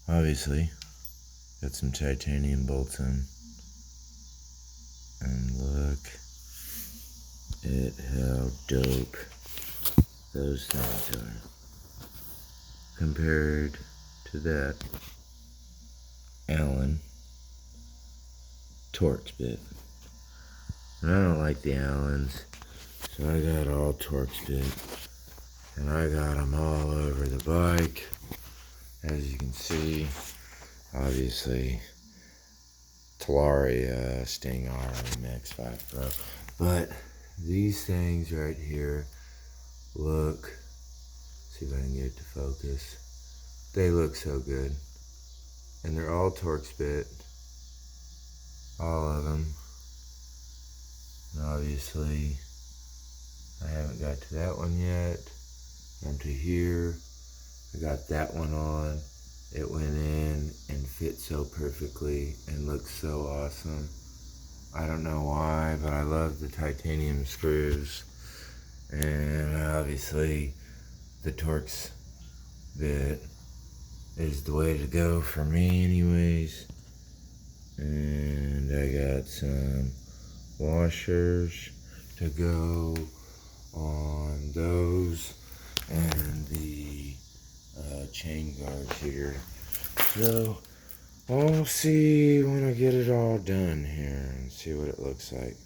Obviously, got some titanium bolts in. And look at how dope those things are compared to that Allen Torx bit. And I don't like the Allens, so I got all Torx bit. And I got them all over the bike. As you can see, obviously, Talaria, Sting R, mx5 Pro. But these things right here look, see if I can get it to focus. They look so good. And they're all Torx bit. All of them. And obviously, I haven't got to that one yet. I'm to here. I got that one on. It went in and fit so perfectly and looks so awesome. I don't know why, but I love the titanium screws. And obviously, the Torx bit is the way to go for me anyways. And I got some washers to go on those and the chain guards here. So I'll see when I get it all done here and see what it looks like.